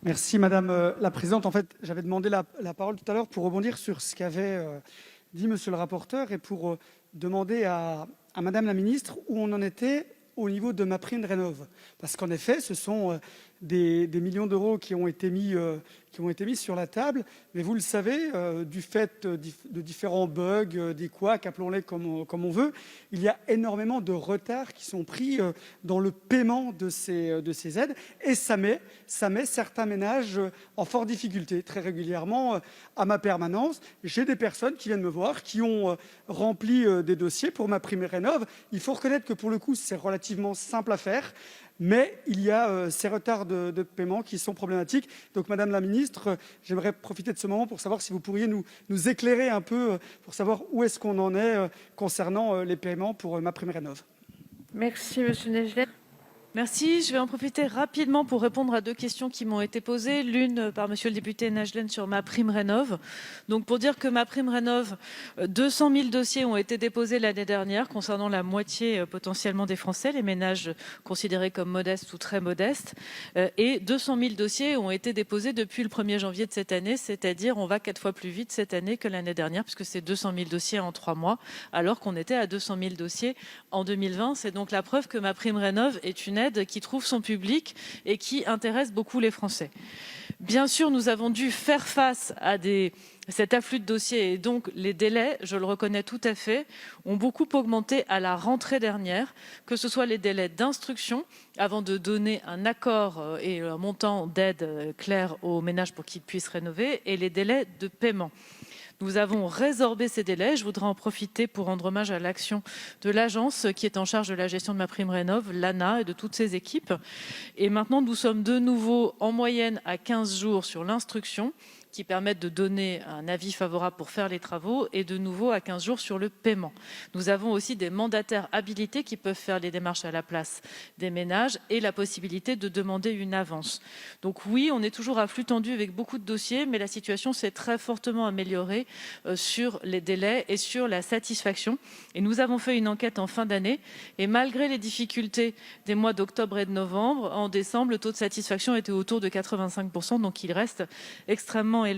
Merci Madame la Présidente. En fait, j'avais demandé la parole tout à l'heure pour rebondir sur ce qu'avait dit Monsieur le rapporteur et pour demander à Madame la Ministre où on en était au niveau de MaPrimeRénov'. Parce qu'en effet, ce sont des millions d'euros qui ont été mis sur la table. Mais vous le savez, du fait de différents bugs, des couacs, appelons-les comme on veut, il y a énormément de retards qui sont pris dans le paiement de ces aides. Et ça met certains ménages en forte difficulté. Très régulièrement, à ma permanence, j'ai des personnes qui viennent me voir, qui ont rempli des dossiers pour MaPrimeRénov'. Il faut reconnaître que pour le coup, c'est relativement simple à faire. Mais il y a ces retards de paiement qui sont problématiques. Donc, Madame la Ministre, j'aimerais profiter de ce moment pour savoir si vous pourriez nous éclairer un peu pour savoir où est-ce qu'on en est concernant les paiements pour MaPrimeRénov'. Merci, Monsieur Negelen. Merci. Je vais en profiter rapidement pour répondre à deux questions qui m'ont été posées. L'une par Monsieur le député Negelen sur MaPrimeRénov'. Donc pour dire que MaPrimeRénov', 200 000 dossiers ont été déposés l'année dernière concernant la moitié potentiellement des Français, les ménages considérés comme modestes ou très modestes. Et 200 000 dossiers ont été déposés depuis le 1er janvier de cette année, c'est-à-dire on va 4 fois plus vite cette année que l'année dernière, puisque c'est 200 000 dossiers en 3 mois, alors qu'on était à 200 000 dossiers en 2020. C'est donc la preuve que MaPrimeRénov' est une aide qui trouve son public et qui intéresse beaucoup les Français. Bien sûr, nous avons dû faire face à cet afflux de dossiers et donc les délais, je le reconnais tout à fait, ont beaucoup augmenté à la rentrée dernière, que ce soit les délais d'instruction avant de donner un accord et un montant d'aide clair aux ménages pour qu'ils puissent rénover et les délais de paiement. Nous avons résorbé ces délais. Je voudrais en profiter pour rendre hommage à l'action de l'agence qui est en charge de la gestion de MaPrimeRénov', l'ANA et de toutes ses équipes. Et maintenant, nous sommes de nouveau en moyenne à 15 jours sur l'instruction qui permettent de donner un avis favorable pour faire les travaux et de nouveau à 15 jours sur le paiement. Nous avons aussi des mandataires habilités qui peuvent faire les démarches à la place des ménages et la possibilité de demander une avance. Donc oui, on est toujours à flux tendu avec beaucoup de dossiers, mais la situation s'est très fortement améliorée sur les délais et sur la satisfaction. Et nous avons fait une enquête en fin d'année et malgré les difficultés des mois d'octobre et de novembre, en décembre, le taux de satisfaction était autour de 85%, donc il reste extrêmement élevé.